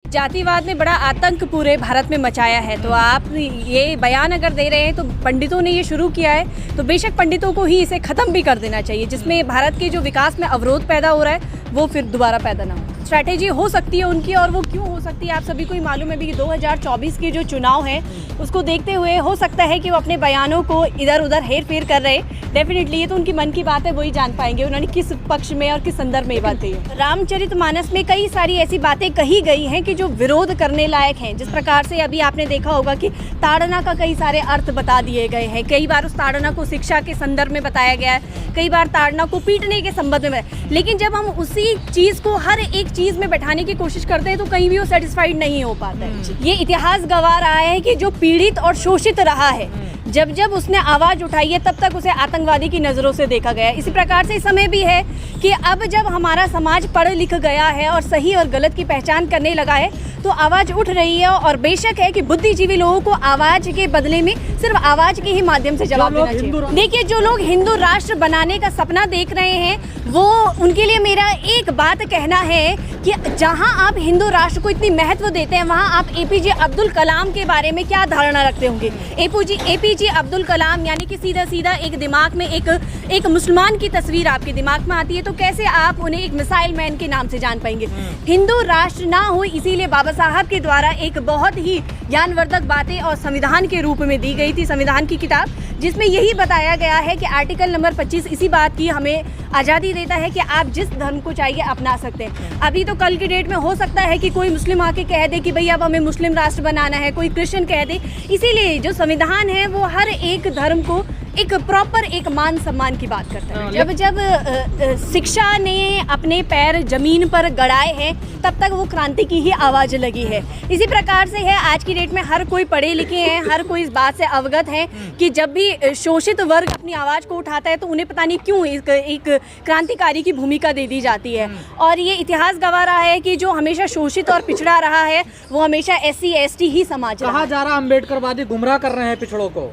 जातिवाद ने बड़ा आतंक पूरे भारत में मचाया है। तो आप ये बयान अगर दे रहे हैं तो पंडितों ने ये शुरू किया है तो बेशक पंडितों को ही इसे ख़त्म भी कर देना चाहिए, जिसमें भारत के जो विकास में अवरोध पैदा हो रहा है वो फिर दोबारा पैदा ना हो। स्ट्रैटेजी हो सकती है उनकी, और वो क्यों हो सकती है आप सभी को ही मालूम है भी कि 2024 के जो चुनाव हैं उसको देखते हुए हो सकता है कि वो अपने बयानों को इधर उधर हेर फेर कर रहे हैं। डेफिनेटली ये तो उनकी मन की बात है, वही जान पाएंगे उन्होंने किस पक्ष में और किस संदर्भ में ये बात कही है। रामचरितमानस में कई सारी ऐसी बातें कही गई हैं कि जो विरोध करने लायक हैं। जिस प्रकार से अभी आपने देखा होगा कि ताड़ना का कई सारे अर्थ बता दिए गए हैं, कई बार उस ताड़ना को शिक्षा के संदर्भ में बताया गया है, कई बार ताड़ना को पीटने के संबंध में। लेकिन जब हम उसी चीज़ को हर एक चीज़ में बैठाने की कोशिश करते हैं तो कहीं भी वो सेटिस्फाइड नहीं हो पाता है। ये इतिहास गवाह रहा है कि जो पीड़ित और शोषित रहा है, जब जब उसने आवाज़ उठाई है तब तक उसे आतंकवादी की नज़रों से देखा गया है। इसी प्रकार से इस समय भी है कि अब जब हमारा समाज पढ़ लिख गया है और सही और गलत की पहचान करने लगा है तो आवाज़ उठ रही है। और बेशक है कि बुद्धिजीवी लोगों को आवाज़ के बदले में सिर्फ आवाज़ के ही माध्यम से जवाब देना चाहिए। देखिए, जो लोग हिंदू राष्ट्र बनाने का सपना देख रहे हैं वो उनके लिए मेरा एक बात कहना है कि जहां आप हिंदू राष्ट्र को इतनी महत्व देते हैं वहां आप एपीजे अब्दुल कलाम के बारे में क्या धारणा रखते होंगे। एपीजे अब्दुल कलाम यानी कि सीधा सीधा एक दिमाग में एक मुसलमान की तस्वीर आपके दिमाग में आती है तो कैसे आप उन्हें एक मिसाइल मैन के नाम से जान पाएंगे। हिंदू राष्ट्र ना हो, इसीलिए बाबा साहब के द्वारा एक बहुत ही ज्ञानवर्धक बातें और संविधान के रूप में दी गई थी, संविधान की किताब, जिसमें यही बताया गया है कि आर्टिकल नंबर 25 इसी बात की हमें आज़ादी देता है कि आप जिस धर्म को चाहिए अपना सकते हैं। अभी तो कल की डेट में हो सकता है कि कोई मुस्लिम आके कह दे कि भाई अब हमें मुस्लिम राष्ट्र बनाना है, कोई क्रिश्चियन कह दे। इसीलिए जो संविधान है वो हर एक धर्म को एक प्रॉपर एक मान सम्मान की बात करता है। जब शिक्षा ने अपने पैर जमीन पर गड़ाए हैं तब तक वो क्रांति की ही आवाज़ लगी है। इसी प्रकार से है आज की डेट में हर कोई पढ़े लिखे हैं, हर कोई इस बात से अवगत है कि जब भी शोषित वर्ग अपनी आवाज़ को उठाता है तो उन्हें पता नहीं क्यों एक क्रांतिकारी की भूमिका दे दी जाती है। और ये इतिहास गवाह रहा है कि जो हमेशा शोषित और पिछड़ा रहा है वो हमेशा SC ST ही समाज कहा जा रहा। अम्बेडकरवादी गुमराह कर रहे हैं पिछड़ों को।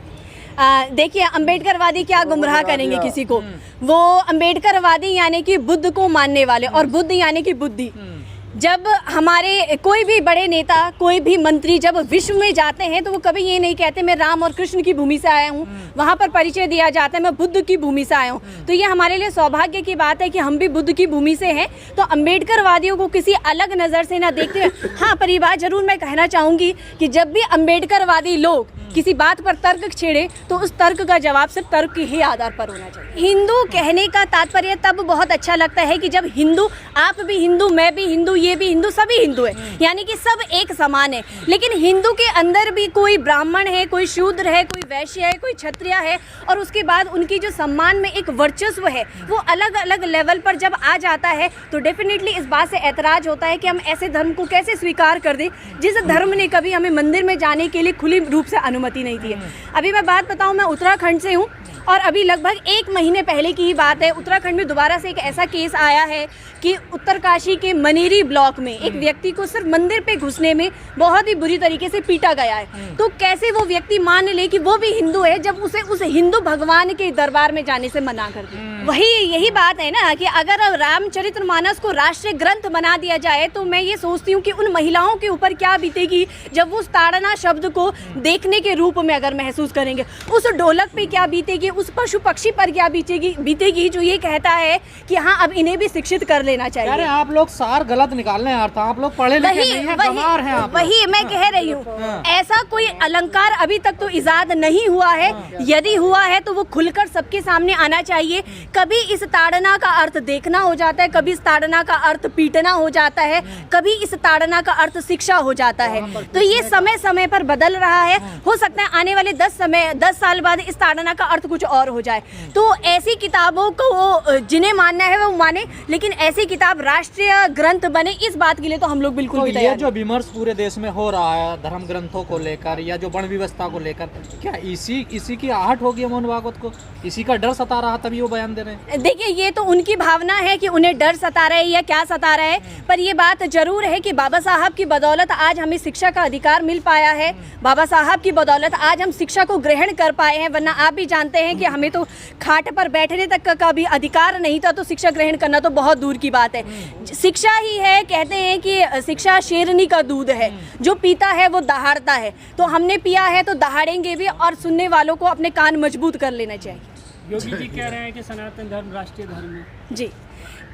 देखिए, अम्बेडकरवादी क्या गुमराह करेंगे किसी को। वो अम्बेडकरवादी यानी कि बुद्ध को मानने वाले, और बुद्ध यानी कि बुद्धि। जब हमारे कोई भी बड़े नेता, कोई भी मंत्री जब विश्व में जाते हैं तो वो कभी ये नहीं कहते मैं राम और कृष्ण की भूमि से आया हूँ, वहाँ पर परिचय दिया जाता है मैं बुद्ध की भूमि से आया हूँ। तो ये हमारे लिए सौभाग्य की बात है कि हम भी बुद्ध की भूमि से हैं। तो अम्बेडकरवादियों को किसी अलग नज़र से ना देखते हुए, हाँ, पर ये बात जरूर मैं कहना चाहूँगी कि जब भी अम्बेडकरवादी लोग किसी बात पर तर्क छेड़े तो उस तर्क का जवाब सिर्फ तर्क के ही आधार पर होना चाहिए। हिंदू कहने का तात्पर्य तब बहुत अच्छा लगता है कि जब हिंदू, आप भी हिंदू, मैं भी हिंदू, ये भी हिंदू, सभी हिंदू है, यानी कि सब एक समान है। लेकिन हिंदू के अंदर भी कोई ब्राह्मण है, कोई शूद्र है, कोई वैश्य है, कोई क्षत्रिय है, और उसके बाद उनकी जो सम्मान में एक वर्चस्व है वो अलग अलग लेवल पर जब आ जाता है तो डेफिनेटली इस बात से ऐतराज होता है कि हम ऐसे धर्म को कैसे स्वीकार कर दें जिस धर्म ने कभी हमें मंदिर में जाने के लिए खुली रूप से अनुमति नहीं दी है। अभी मैं बात बताऊं, मैं उत्तराखंड से हूं और अभी लगभग 1 महीने पहले की ही बात है, उत्तराखंड में दोबारा से एक ऐसा केस आया है कि उत्तरकाशी के मनेरी ब्लॉक में एक व्यक्ति को सिर्फ मंदिर पे घुसने में बहुत ही बुरी तरीके से पीटा गया है। तो कैसे वो व्यक्ति मान ले कि वो भी हिंदू है जब उसे उस हिंदू भगवान के दरबार में जाने से मना कर दे। वही यही बात है ना कि अगर रामचरितमानस को राष्ट्रीय ग्रंथ बना दिया जाए तो मैं ये सोचती हूँ कि उन महिलाओं के ऊपर क्या बीतेगी जब वो उस ताड़ना शब्द को देखने के रूप में अगर महसूस करेंगे, उस ढोलक पे क्या बीतेगी, उस पशु पक्षी पर क्या बीतेगी जो ये कहता है कि हाँ अब इन्हें भी शिक्षित कर लेना चाहिए। अरे आप लोग सार गलत निकाल रहे हैं अर्थ, आप लोग पढ़े लिखे नहीं हैं, गंवार हैं आप। वही मैं कह रही हूँ, ऐसा कोई अलंकार अभी तक तो इजाद नहीं हुआ है। यदि हुआ है तो वो खुलकर सबके सामने आना चाहिए। कभी इस ताड़ना का अर्थ देखना हो जाता है, कभी इस ताड़ना का अर्थ पीटना हो जाता है, कभी इस ताड़ना का अर्थ शिक्षा हो जाता है। तो ये समय समय पर बदल रहा है। हो सकता है आने वाले 10 साल बाद इस ताड़ना का अर्थ कुछ और हो जाए। तो ऐसी किताबों को जिन्हें मानना है वो माने, लेकिन ऐसी किताब राष्ट्रीय ग्रंथ बने इस बात के लिए तो हम लोग बिल्कुल भी तैयार। ये जो विमर्श पूरे देश में हो रहा है धर्म ग्रंथों को लेकर या जो वर्ण व्यवस्था को लेकर, क्या इसी की आहट होगी मोहन भागवत को? इसी का डर सता रहा तभी वो बयान दे रहे? रहे? देखिए, ये तो उनकी भावना है कि उन्हें डर सता रहा है या क्या सता रहा है, पर ये बात जरूर है कि बाबा साहब की बदौलत आज हमें शिक्षा का अधिकार मिल पाया है। बाबा साहब की बदौलत आज हम शिक्षा को ग्रहण कर पाए हैं, वरना आप भी जानते हैं कि हमें तो खाट पर बैठने तक का भी अधिकार नहीं था, तो शिक्षा ग्रहण करना तो बहुत दूर की बात है। शिक्षा ही है, कहते हैं कि शिक्षा शेरनी का दूध है, जो पीता है वो दहाड़ता है। तो हमने पिया है तो दहाड़ेंगे भी, और सुनने वालों को अपने कान मजबूत कर लेना चाहिए। योगी जी कह रहे हैं कि सनातन धर्म राष्ट्रीय धर्म है। जी,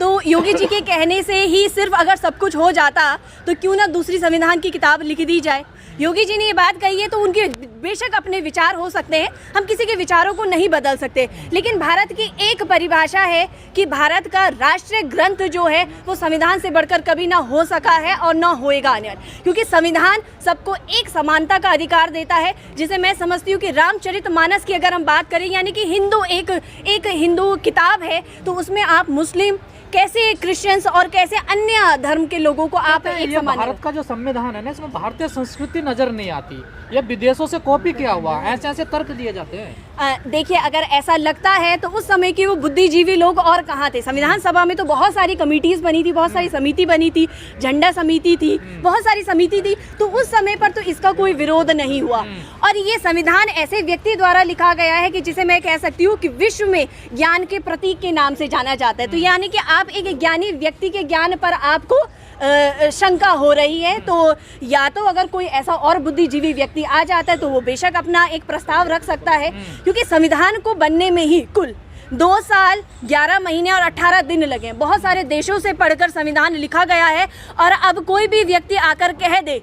तो योगी जी के कहने से ही सिर्फ अगर सब कुछ हो जाता तो क्यों ना दूसरी संविधान की किताब लिख दी जाए। योगी जी ने ये बात कही है तो उनके बेशक अपने विचार हो सकते हैं, हम किसी के विचारों को नहीं बदल सकते, लेकिन भारत की एक परिभाषा है कि भारत का राष्ट्रीय ग्रंथ जो है वो संविधान से बढ़कर कभी ना हो सका है और ना होएगा आने वाले, क्योंकि संविधान सबको एक समानता का अधिकार देता है, जिसे मैं समझती हूँ कि रामचरितमानस की अगर हम बात करें, यानी कि हिंदू एक हिंदू किताब है, तो उसमें आप मुस्लिम कैसे, क्रिश्चियंस और कैसे अन्य धर्म के लोगों को आप एक समान। भारत का जो संविधान है ना, इसमें भारतीय संस्कृति नजर नहीं आती, ये विदेशों से कॉपी किया हुआ, ऐसे ऐसे तर्क दिए जाते हैं। देखिए, अगर ऐसा लगता है तो उस समय के वो बुद्धिजीवी लोग और कहाँ थे। संविधान सभा में तो बहुत सारी कमिटीज बनी थी, बहुत सारी समिति बनी थी, झंडा समिति थी, बहुत सारी समिति थी, तो उस समय पर तो इसका कोई विरोध नहीं हुआ। और ये संविधान ऐसे व्यक्ति द्वारा लिखा गया है कि जिसे मैं कह सकती हूँ कि विश्व में ज्ञान के प्रतीक के नाम से जाना जाता है। तो यानी कि आप एक ज्ञानी व्यक्ति के ज्ञान पर आपको शंका हो रही है, तो या तो अगर कोई ऐसा और बुद्धिजीवी व्यक्ति आ जाता है तो वो बेशक अपना एक प्रस्ताव रख सकता है, क्योंकि संविधान को बनने में ही कुल 2 साल 11 महीने और 18 दिन लगे। बहुत सारे देशों से पढ़कर संविधान लिखा गया है, और अब कोई भी व्यक्ति आकर कह दे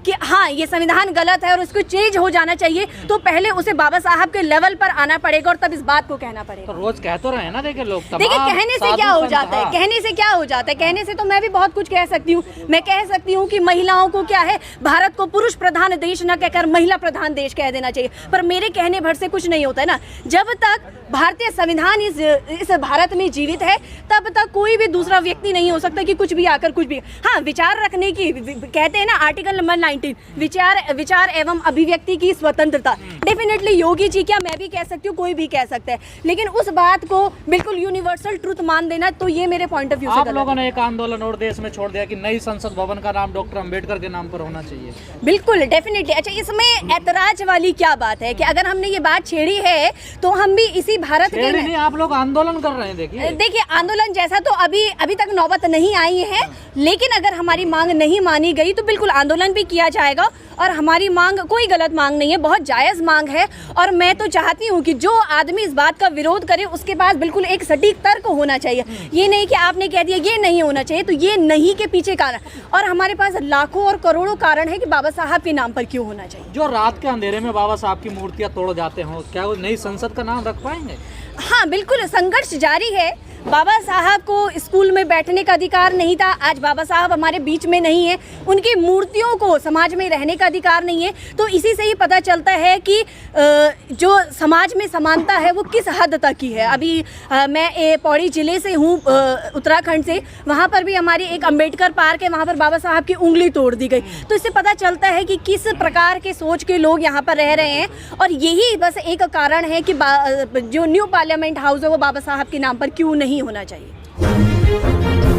कि हाँ ये संविधान गलत है और उसको चेंज हो जाना चाहिए, तो पहले उसे बाबा साहब के लेवल पर आना पड़ेगा और तब इस बात को कहना पड़ेगा। तो रोज कह तो रहे हैं ना, देखिए लोग, देखिए कहने से क्या हो जाता है, कहने से क्या हो जाता है, कहने से तो मैं भी बहुत कुछ कह सकती हूँ। मैं कह सकती हूँ कि महिलाओं को क्या है, भारत को पुरुष प्रधान देश न कहकर महिला प्रधान देश कह देना चाहिए, पर मेरे कहने भर से कुछ नहीं होता है ना। जब तक भारतीय संविधान इस भारत में जीवित है, तब तक कोई भी दूसरा व्यक्ति नहीं हो सकता कि कुछ भी आकर कुछ भी, हाँ विचार रखने की, कहते हैं ना आर्टिकल नंबर 19 विचार एवं अभिव्यक्ति की स्वतंत्रता। डेफिनेटली योगी जी, क्या मैं भी कह सकती हूँ, कोई भी कह सकता है, लेकिन उस बात को बिल्कुल यूनिवर्सल ट्रुथ मान देना, तो ये मेरे पॉइंट ऑफ व्यू से आप लोगों ने एक आंदोलन और देश में छोड़ दिया कि नई संसद भवन का नाम डॉक्टर अंबेडकर के नाम पर होना चाहिए। बिल्कुल, डेफिनेटली। अच्छा, इसमें ऐतराज वाली क्या बात है कि अगर हमने ये बात छेड़ी है तो हम भी इसी भारत के नहीं, आप लोग आंदोलन कर रहे हैं। देखिए आंदोलन जैसा तो अभी तक नौबत नहीं आई है, लेकिन अगर हमारी मांग नहीं मानी गई तो बिल्कुल आंदोलन भी किया जाएगा। और हमारी मांग कोई गलत मांग नहीं है, बहुत जायज़ मांग है, और मैं तो चाहती हूँ कि जो आदमी इस बात का विरोध करे उसके पास बिल्कुल एक सटीक तर्क होना चाहिए। ये नहीं कि आपने कह दिया ये नहीं होना चाहिए, तो ये नहीं के पीछे कारण, और हमारे पास लाखों और करोड़ों कारण है कि बाबा साहब के नाम पर क्यों होना चाहिए। जो रात के अंधेरे में बाबा साहब की मूर्तियां तोड़ जाते हो, क्या वो नई संसद का नाम रख पाएंगे? हाँ बिल्कुल, संघर्ष जारी है। बाबा साहब को स्कूल में बैठने का अधिकार नहीं था, आज बाबा साहब हमारे बीच में नहीं है, उनकी मूर्तियों को समाज में रहने का अधिकार नहीं है। तो इसी से ही पता चलता है कि जो समाज में समानता है वो किस हद तक की है। अभी मैं पौड़ी जिले से हूँ, उत्तराखंड से, वहाँ पर भी हमारी एक अंबेडकर पार्क है, वहाँ पर बाबा साहब की उंगली तोड़ दी गई। तो इससे पता चलता है कि किस प्रकार के सोच के लोग यहाँ पर रह रहे हैं, और यही बस एक कारण है कि जो न्यू पार्लियामेंट हाउस है वो बाबा साहब के नाम पर क्यों नहीं होना चाहिए।